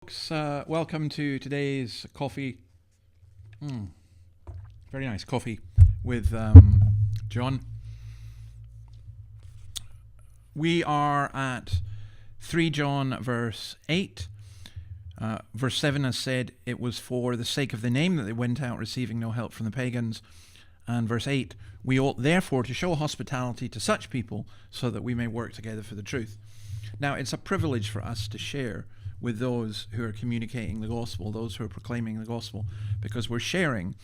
Folks, welcome to today's coffee. Very nice coffee with John. We are at 3 John verse 8. Verse 7 has said, it was for the sake of the name that they went out receiving no help from the pagans. And verse 8, we ought therefore to show hospitality to such people so that we may work together for the truth. Now, it's a privilege for us to share with those who are communicating the gospel, those who are proclaiming the gospel, because we're sharing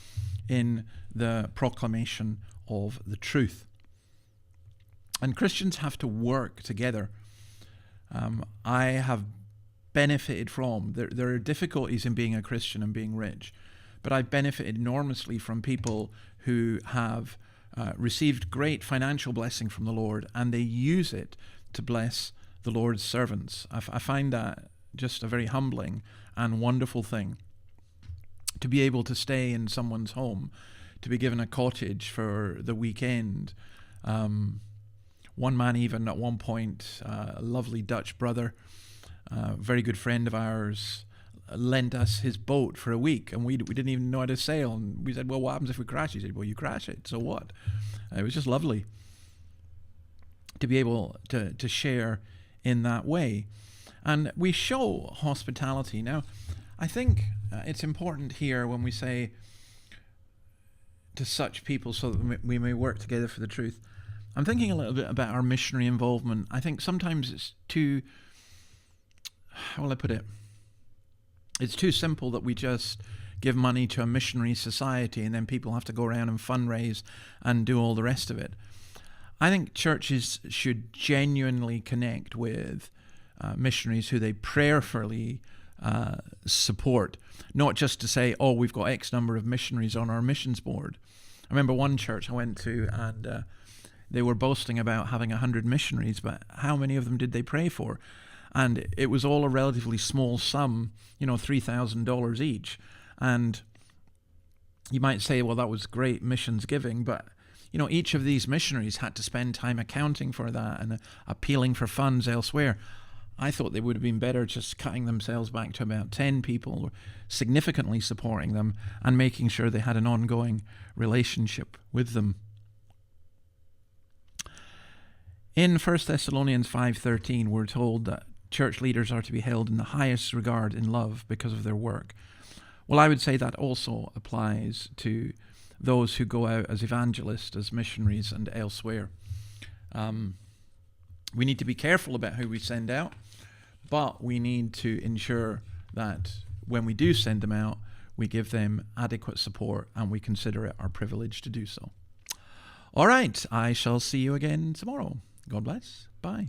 in the proclamation of the truth. And Christians have to work together. I have benefited from, there are difficulties in being a Christian and being rich, but I've benefited enormously from people who have received great financial blessing from the Lord, and they use it to bless the Lord's servants. I find that just a very humbling and wonderful thing, to be able to stay in someone's home, to be given a cottage for the weekend. One man even at one point, a lovely Dutch brother, a very good friend of ours, lent us his boat for a week, and we didn't even know how to sail, and we said, well, what happens if we crash? He said, well, you crash it, so what? It was just lovely to be able to share in that way. And we show hospitality. Now, I think it's important here when we say to such people so that we may work together for the truth. I'm thinking a little bit about our missionary involvement. I think sometimes it's too, how will I put it? It's too simple that we just give money to a missionary society and then people have to go around and fundraise and do all the rest of it. I think churches should genuinely connect with missionaries who they prayerfully support, not just to say, oh, we've got X number of missionaries on our missions board. I remember one church I went to, and they were boasting about having 100 missionaries, but how many of them did they pray for? And it was all a relatively small sum, $3,000 each. And you might say, well, that was great missions giving, but each of these missionaries had to spend time accounting for that and appealing for funds elsewhere. I thought they would have been better just cutting themselves back to about 10 people, significantly supporting them and making sure they had an ongoing relationship with them. In 1 Thessalonians 5:13, we're told that church leaders are to be held in the highest regard in love because of their work. Well, I would say that also applies to those who go out as evangelists, as missionaries, and elsewhere. We need to be careful about who we send out, but we need to ensure that when we do send them out, we give them adequate support and we consider it our privilege to do so. All right, I shall see you again tomorrow. God bless. Bye.